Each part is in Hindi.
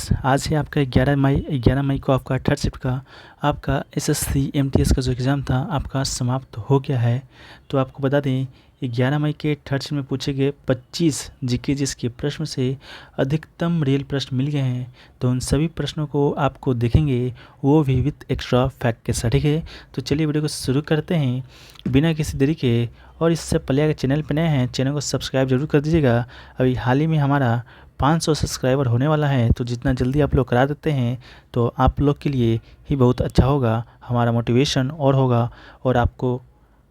फ्रेंड्स, आज है आपका 11 मई को आपका थर्ड शिफ्ट का आपका एसएससी एमटीएस का जो एग्ज़ाम था आपका समाप्त हो गया है। तो आपको बता दें 11 मई के थर्ड शिफ्ट में पूछे गए 25 जीके जिसके प्रश्न से अधिकतम रियल प्रश्न मिल गए हैं। तो उन सभी प्रश्नों को आपको देखेंगे, वो भी विथ एक्स्ट्रा फैक्ट के साथ। ठीक है, तो चलिए वीडियो को शुरू करते हैं बिना किसी देरी के। और इससे पहले अगर चैनल पर नए हैं, चैनल को सब्सक्राइब जरूर कर दीजिएगा। अभी हाल ही में हमारा 500 सब्सक्राइबर होने वाला है, तो जितना जल्दी आप लोग करा देते हैं तो आप लोग के लिए ही बहुत अच्छा होगा, हमारा मोटिवेशन और होगा, और आपको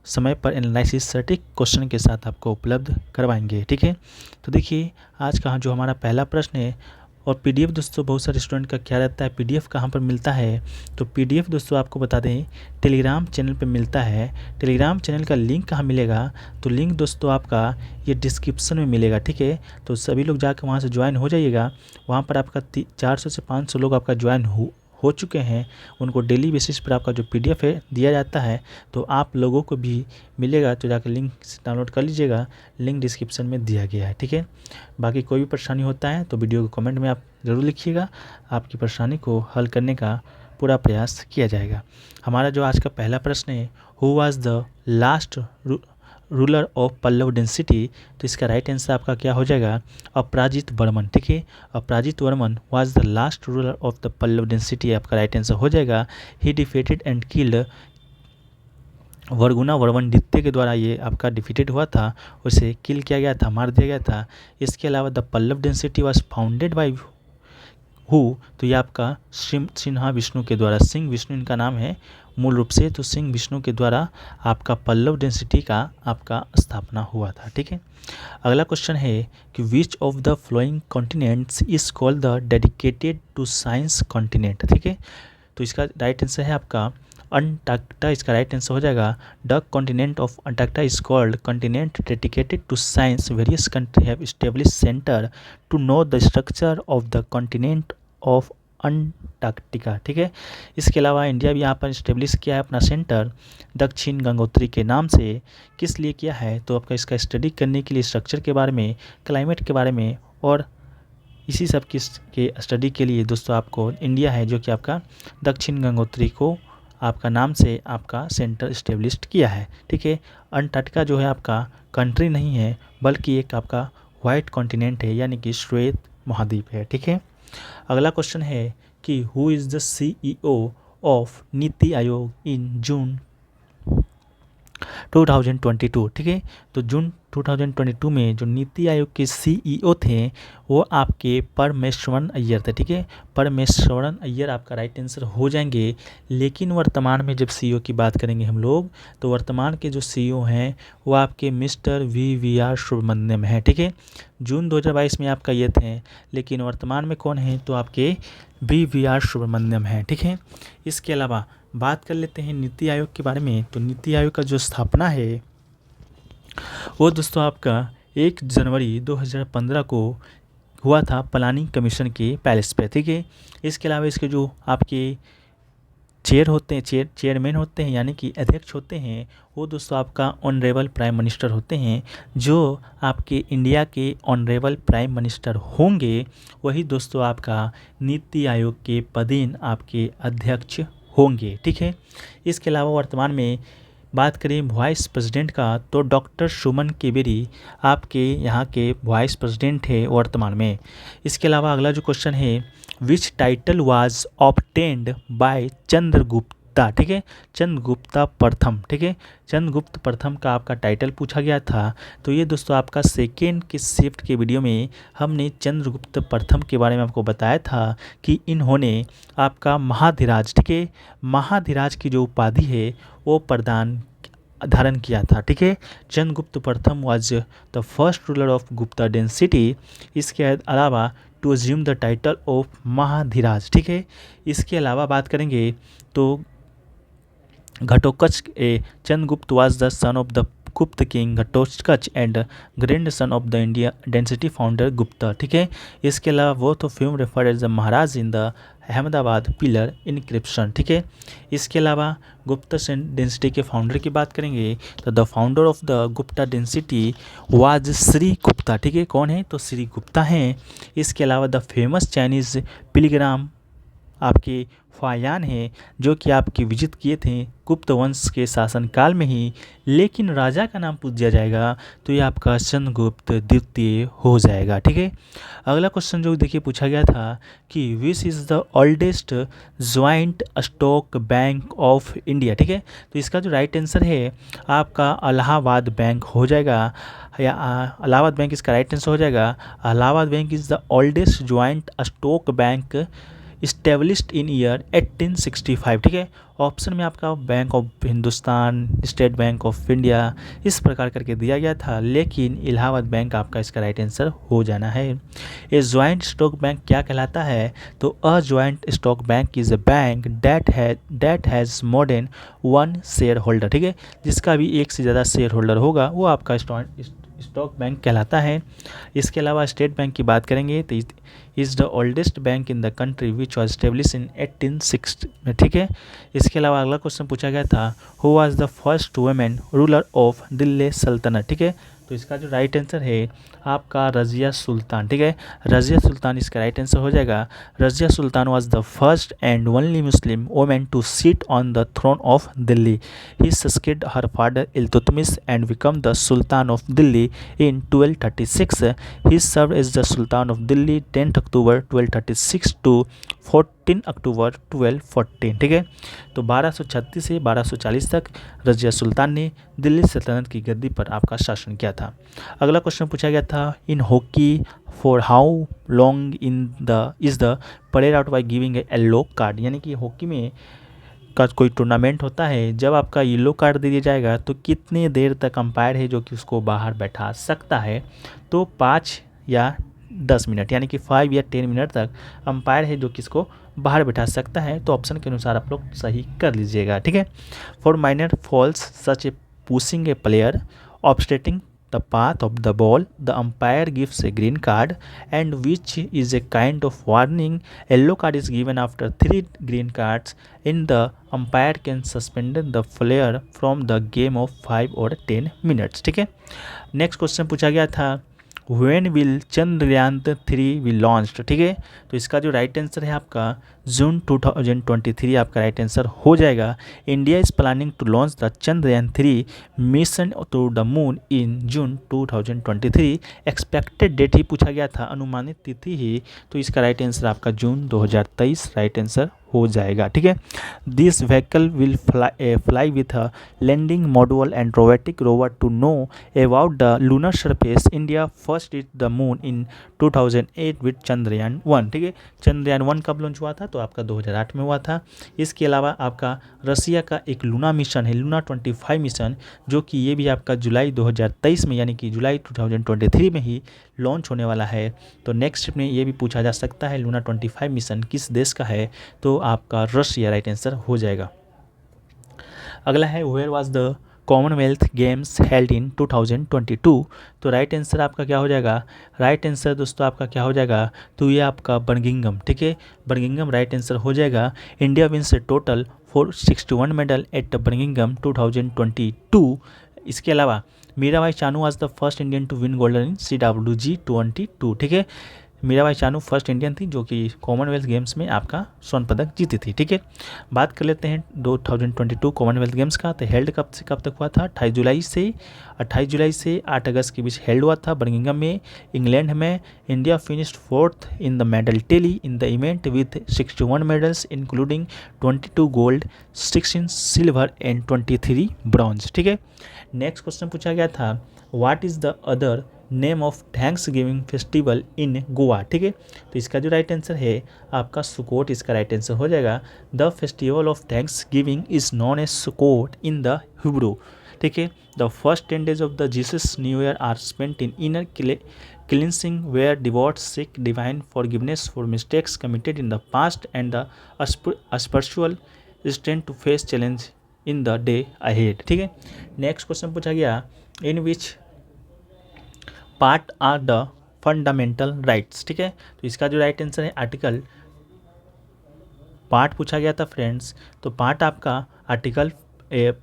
समय पर एनालिसिस सटीक क्वेश्चन के साथ आपको उपलब्ध करवाएंगे। ठीक है, तो देखिए आज का जो हमारा पहला प्रश्न है, और पीडीएफ दोस्तों बहुत सारे स्टूडेंट का क्या रहता है, पीडीएफ कहाँ पर मिलता है। तो पीडीएफ दोस्तों आपको बता दें टेलीग्राम चैनल पे मिलता है। टेलीग्राम चैनल का लिंक कहाँ मिलेगा, तो लिंक दोस्तों आपका ये डिस्क्रिप्शन में मिलेगा। ठीक है, तो सभी लोग जाकर वहाँ से ज्वाइन हो जाइएगा। वहाँ पर आपका 400 से 500 लोग आपका ज्वाइन हो चुके हैं। उनको डेली बेसिस पर आपका जो पीडीएफ है दिया जाता है, तो आप लोगों को भी मिलेगा। तो जाकर लिंक डाउनलोड कर लीजिएगा, लिंक डिस्क्रिप्शन में दिया गया है। ठीक है, बाकी कोई भी परेशानी होता है तो वीडियो को कमेंट में आप ज़रूर लिखिएगा, आपकी परेशानी को हल करने का पूरा प्रयास किया जाएगा। हमारा जो आज का पहला प्रश्न है, who was the last ruler of Pallava dynasty. तो इसका राइट आंसर आपका क्या हो जाएगा, अपराजित वर्मन। ठीक है, Aparajita Varman was the last ruler of the Pallava dynasty, आपका राइट आंसर हो जाएगा। He defeated and killed Varaguna Varman द्वितीय के द्वारा ये आपका डिफीटेड हुआ था, उसे किल किया गया था, मार दिया गया था। इसके अलावा the Pallava dynasty was founded by who, तो ये आपका सिन्हा विष्णु के द्वारा, सिंह विष्णु इनका नाम है मूल रूप से, तो सिंह विष्णु के द्वारा आपका पल्लव डेंसिटी का आपका स्थापना हुआ था। ठीक है, अगला क्वेश्चन है कि which of the following continents is called the dedicated to science continent. ठीक है, तो इसका राइट आंसर है आपका अंटार्कटिका, इसका राइट आंसर हो जाएगा the continent of Antarctica is called continent dedicated to science. Various country have establish centre to know the structure of the continent of Antarctica. ठीक है, इसके अलावा इंडिया भी यहाँ पर इस्टेब्लिश किया है अपना सेंटर दक्षिण गंगोत्री के नाम से। किस लिए किया है, तो आपका इसका स्टडी करने के लिए, स्ट्रक्चर के बारे में, क्लाइमेट के बारे में, और इसी सब के स्टडी के लिए दोस्तों आपको इंडिया है जो कि आपका दक्षिण गंगोत्री को आपका नाम से आपका सेंटर इस्टेब्लिश्ड किया है। ठीक है, अंटार्कटिका जो है आपका कंट्री नहीं है, बल्कि एक आपका वाइट कॉन्टिनेंट है, यानी कि श्वेत महाद्वीप है। ठीक है, अगला क्वेश्चन है कि who is the CEO of NITI Aayog इन जून 2022। ठीक है, तो जून 2022 में जो नीति आयोग के सीईओ थे वो आपके परमेश्वरन अय्यर थे। ठीक है, परमेश्वरन अय्यर आपका राइट आंसर हो जाएंगे। लेकिन वर्तमान में जब सीईओ की बात करेंगे हम लोग, तो वर्तमान के जो सीईओ हैं वो आपके मिस्टर वीवीआर सुब्रमण्यम है। ठीक है, जून 2022 में आपका ये थे, लेकिन वर्तमान में कौन है, तो आपके वीवीआर सुब्रमण्यम है। ठीक है, इसके अलावा बात कर लेते हैं नीति आयोग के बारे में। तो नीति आयोग का जो स्थापना है वो दोस्तों आपका 1 जनवरी 2015 को हुआ था प्लानिंग कमीशन के पैलेस पे। ठीक है, इसके अलावा इसके जो आपके चेयरमैन होते हैं, यानी कि अध्यक्ष होते हैं, वो दोस्तों आपका ऑनरेबल प्राइम मिनिस्टर होते हैं। जो आपके इंडिया के ऑनरेबल प्राइम मिनिस्टर होंगे वही दोस्तों आपका नीति आयोग के पदेन आपके अध्यक्ष होंगे। ठीक है, इसके अलावा वर्तमान में बात करें वाइस प्रेसिडेंट का, तो डॉक्टर सुमन केवेरी आपके यहाँ के वाइस प्रेसिडेंट है वर्तमान में। इसके अलावा अगला जो क्वेश्चन है, which title was obtained by Chandragupta. ठीक है, चंद्रगुप्ता प्रथम। ठीक है, चंद्रगुप्त प्रथम का आपका टाइटल पूछा गया था। तो ये दोस्तों आपका सेकेंड के शिफ्ट के वीडियो में हमने चंद्रगुप्त प्रथम के बारे में आपको बताया था कि इन्होंने आपका महाधिराज, ठीक है, महाधिराज की जो उपाधि है वो धारण किया था। ठीक है, चंद्रगुप्त प्रथम was the first ruler of Gupta dynasty. इसके अलावा to assume the title of Mahadhiraja. ठीक है, इसके अलावा बात करेंगे तो Ghatotkacha Chandragupta was the son of the Gupta king Ghatotkacha and grandson of the India dynasty founder Gupta, ठीक है। इसके अलावा वो तो फिल्म refer as the Maharaja in the Ahmedabad pillar inscription, ठीक है। इसके अलावा गुप्ता डेंसिटी के फाउंडर की बात करेंगे तो the founder of the Gupta density was Shri Gupta, ठीक है। कौन है तो श्री गुप्ता हैं। इसके अलावा द फेमस चाइनीज़ पिलग्राम आपके फायान हैं जो कि आपके विजिट किए थे गुप्त वंश के शासनकाल में ही, लेकिन राजा का नाम पूछ दिया जाएगा तो ये आपका चंद्रगुप्त द्वितीय हो जाएगा, ठीक है। अगला क्वेश्चन जो देखिए पूछा गया था कि which is the oldest joint stock bank of India, ठीक है। तो इसका जो राइट आंसर है आपका इलाहाबाद बैंक हो जाएगा, या इलाहाबाद बैंक इसका राइट आंसर हो जाएगा। Allahabad bank is the oldest joint stock bank established in year 1865, ठीक है। ऑप्शन में आपका bank of Hindustan, state bank of India इस प्रकार करके दिया गया था, लेकिन इलाहाबाद बैंक आपका इसका राइट आंसर हो जाना है। ये ज्वाइंट स्टॉक बैंक क्या कहलाता है तो a joint stock bank is a bank that has more than one share holder, ठीक है। जिसका भी एक से ज़्यादा शेयर होल्डर होगा वो आपका स्टॉक बैंक कहलाता है। इसके अलावा स्टेट बैंक की बात करेंगे तो is the oldest bank in the country which was establish in 1860 में, ठीक है। इसके अलावा अगला क्वेश्चन पूछा गया था who was the first women ruler of Delhi सल्तनत, ठीक है। तो इसका जो राइट आंसर है आपका रज़िया सुल्तान, ठीक है। रज़िया सुल्तान इसका राइट आंसर हो जाएगा। Razia Sultan was the first and only Muslim women to sit on the throne of Delhi. He succeeded her father Iltutmish and become the sultan of Delhi in 1236। He serve as the sultan of Delhi 10 October 1236 to 14 October 1214, ठीक है। तो 1236 से 1240 तक रज़िया सुल्तान ने दिल्ली सल्तनत की गद्दी पर आपका शासन किया था। अगला क्वेश्चन पूछा गया था इन hockey for how long is the parade out by giving a yellow card, यानी कि हॉकी में का कोई टूर्नामेंट होता है, जब आपका येलो कार्ड दे दिया जाएगा तो कितने देर तक अंपायर है जो कि उसको बाहर बैठा सकता है। तो 5 या 10 मिनट, यानी कि 5 या 10 मिनट तक अंपायर है जो किसको बाहर बैठा सकता है। तो ऑप्शन के अनुसार आप लोग सही कर लीजिएगा, ठीक है। For minor fouls such a pushing a player obstructing the path of the ball, the umpire gives a green card, and which is a kind of warning. Yellow card is given after 3 green cards. In the umpire can suspend the player from the game of 5 or 10 minutes, ठीक है। नेक्स्ट क्वेश्चन पूछा गया था when will Chandrayaan 3 will launched, ठीक है। तो इसका जो राइट आंसर है आपका जून 2023 आपका राइट आंसर हो जाएगा। India is planning to launch the Chandrayaan 3 mission to the moon in June 2023। Expected date ही पूछा गया था, अनुमानित तिथि ही, तो इसका राइट आंसर आपका जून 2023 राइट आंसर हो जाएगा, ठीक है। This vehicle will fly with a landing module and robotic rover to know about the lunar surface. India first hit the moon in 2008 with Chandrayaan 1, ठीक है। चंद्रयान 1 कब लॉन्च हुआ था तो आपका 2008 में हुआ था। इसके अलावा आपका रसिया का एक लूना मिशन है, लूना 25 मिशन, जो कि ये भी आपका जुलाई 2023 में, यानी कि जुलाई 2023 में ही लॉन्च होने वाला है। तो नेक्स्ट में ये भी पूछा जा सकता है लूना 25 मिशन किस देश का है, तो आपका रशिया राइट आंसर हो जाएगा। अगला है where was the Commonwealth games held in 2022। तो राइट आंसर आपका क्या हो जाएगा, राइट आंसर दोस्तों आपका क्या हो जाएगा, तो ये आपका बर्मिंघम, ठीक है। बर्मिंघम राइट आंसर हो जाएगा। India wins a total 461 medal at Birmingham 2022। इसके अलावा Mirabai Chanu was the first Indian to win gold in CWG 22, ठीक है। मीराबाई चानू फर्स्ट इंडियन थी जो कि कॉमनवेल्थ गेम्स में आपका स्वर्ण पदक जीती थी, ठीक है। बात कर लेते हैं 2022 कॉमनवेल्थ गेम्स का। तो हेल्ड कब से कब तक हुआ था, 28 जुलाई से 8 अगस्त के बीच हेल्ड हुआ था बर्मिंघम में, इंग्लैंड में। India finished 4th in the medal tally in the event with 61 medals including 22 gold, 16 silver and 23 bronze, ठीक है। नेक्स्ट क्वेश्चन पूछा गया था what is the other name of thanks giving festival in Goa, ठीक है। तो इसका जो राइट आंसर है आपका सुकोट इसका राइट आंसर हो जाएगा। The festival of thanksgiving is known as Sukkot in the Hebrew, ठीक है। The first 10 days of the Jewish new year are spent in inner cleansing where devotees seek divine forgiveness for mistakes committed in the past and the spiritual strength to face challenge in the day ahead, ठीक है। नेक्स्ट क्वेश्चन पूछा गया in which part are the fundamental rights. ठीक है, तो इसका जो राइट आंसर है आर्टिकल, पार्ट पूछा गया था फ्रेंड्स, तो पार्ट आपका आर्टिकल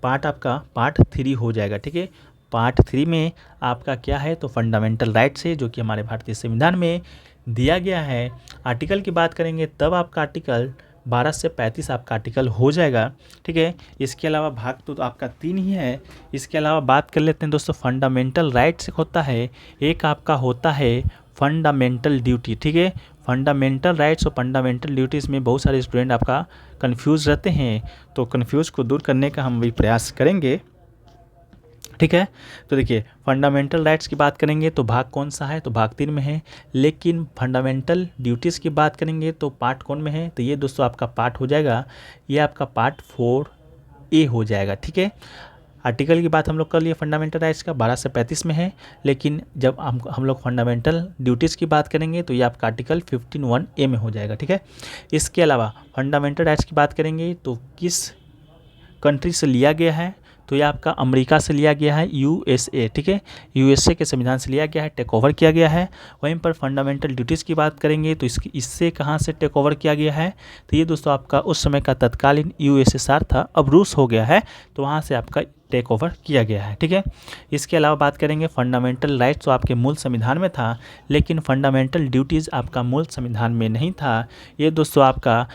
पार्ट आपका पार्ट 3 हो जाएगा। ठीक है, पार्ट 3 में आपका क्या है, तो फंडामेंटल राइट्स है जो कि हमारे भारतीय संविधान में दिया गया है। आर्टिकल की बात करेंगे तब आपका आर्टिकल 12 से 35 आपका आर्टिकल हो जाएगा। ठीक है, इसके अलावा भाग तो आपका 3 ही है। इसके अलावा बात कर लेते हैं दोस्तों, फंडामेंटल राइट्स होता है, एक आपका होता है फंडामेंटल ड्यूटी। ठीक है, फंडामेंटल राइट्स और फंडामेंटल ड्यूटीज़ में बहुत सारे स्टूडेंट आपका कंफ्यूज रहते हैं, तो कंफ्यूज को दूर करने का हम भी प्रयास करेंगे। ठीक है, तो देखिए फंडामेंटल राइट्स की बात करेंगे तो भाग कौन सा है, तो भाग 3 में है। लेकिन फंडामेंटल ड्यूटीज़ की बात करेंगे तो पार्ट कौन में है, तो ये दोस्तों आपका पार्ट हो जाएगा, ये आपका पार्ट 4A हो जाएगा। ठीक है, आर्टिकल की बात हम लोग कर लिए फंडामेंटल राइट्स का 12 से 35 में है, लेकिन जब हम लोग फंडामेंटल ड्यूटीज़ की बात करेंगे तो ये आपका आर्टिकल 15(1)A में हो जाएगा। ठीक है, इसके अलावा फंडामेंटल राइट्स की बात करेंगे तो किस कंट्री से लिया गया है, तो ये आपका अमेरिका से लिया गया है, USA। ठीक है, USA के संविधान से लिया गया है, टेक ओवर किया गया है। वहीं पर फंडामेंटल ड्यूटीज़ की बात करेंगे तो इससे कहाँ से टेक ओवर किया गया है, तो ये दोस्तों आपका उस समय का तत्कालीन USSR था, अब रूस हो गया है, तो वहाँ से आपका टेक ओवर किया गया है। ठीक है, इसके अलावा बात करेंगे फंडामेंटल राइट्स तो आपके मूल संविधान में था, लेकिन फंडामेंटल ड्यूटीज़ आपका मूल संविधान में नहीं था। ये दोस्तों आपका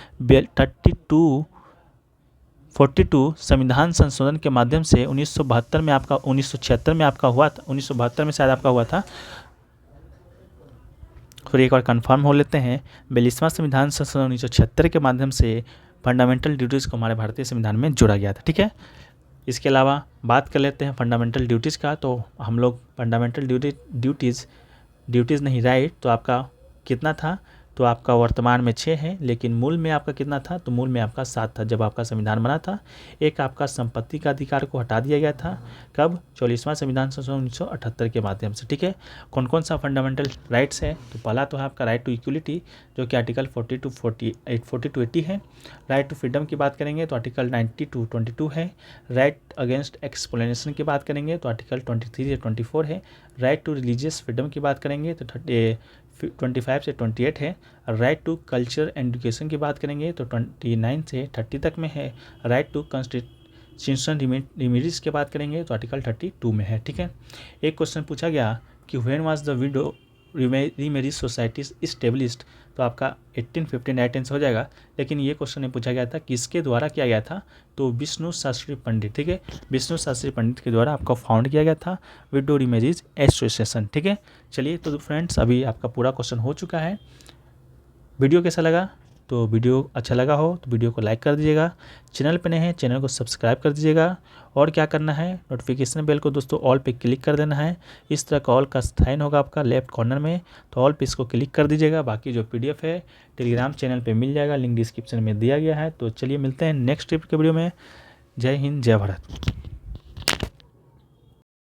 42 संविधान संशोधन के माध्यम से 1972 में आपका 1976 में आपका हुआ था, 1972 में शायद आपका हुआ था। फिर एक बार कंफर्म हो लेते हैं, 42वां संविधान संशोधन 1976 के माध्यम से फंडामेंटल ड्यूटीज़ को हमारे भारतीय संविधान में जोड़ा गया था। ठीक है, इसके अलावा बात कर लेते हैं फंडामेंटल ड्यूटीज़ का, तो हम लोग फंडामेंटल ड्यूटीज़ नहीं राइट, तो आपका कितना था, तो आपका वर्तमान में 6 है, लेकिन मूल में आपका कितना था, तो मूल में आपका 7 था जब आपका संविधान बना था। एक आपका संपत्ति का अधिकार को हटा दिया गया था, कब, 44वां संविधान संशोधन 1978 के माध्यम से। ठीक है, कौन कौन सा फंडामेंटल राइट्स है, तो पहला तो है आपका राइट टू इक्वलिटी जो कि आर्टिकल 40 to 80 है। राइट टू फ्रीडम की बात करेंगे तो आर्टिकल 90 to 22 है। राइट अगेंस्ट एक्सप्लेनेशन की बात करेंगे तो आर्टिकल 23 से 24 है। राइट टू रिलीजियस फ्रीडम की बात करेंगे तो 25 से 28 है। राइट टू कल्चर एजुकेशन की बात करेंगे तो 29 से 30 तक में है। राइट टू कॉन्स्टिट्यूशन रिमेडीज की बात करेंगे तो आर्टिकल 32 में है। ठीक है, एक क्वेश्चन पूछा गया कि when was the widow remedies societies established, तो आपका 1815 राइट आंसर हो जाएगा। लेकिन ये क्वेश्चन नहीं पूछा गया था किसके द्वारा किया गया था, तो विष्णु शास्त्री पंडित। ठीक है, विष्णु शास्त्री पंडित के द्वारा आपका फाउंड किया गया था विडो रिमेडीज एसोसिएशन। ठीक है, चलिए तो फ्रेंड्स अभी आपका पूरा क्वेश्चन हो चुका है। वीडियो कैसा लगा, तो वीडियो अच्छा लगा हो तो वीडियो को लाइक कर दीजिएगा, चैनल पे नए हैं चैनल को सब्सक्राइब कर दीजिएगा, और क्या करना है नोटिफिकेशन बेल को दोस्तों ऑल पे क्लिक कर देना है। इस तरह का ऑल का साइन होगा आपका लेफ्ट कॉर्नर में, तो ऑल पे इसको क्लिक कर दीजिएगा। बाकी जो PDF है टेलीग्राम चैनल पे मिल जाएगा, लिंक डिस्क्रिप्शन में दिया गया है। तो चलिए मिलते हैं नेक्स्ट ट्रिप के वीडियो में। जय हिंद, जय भारत।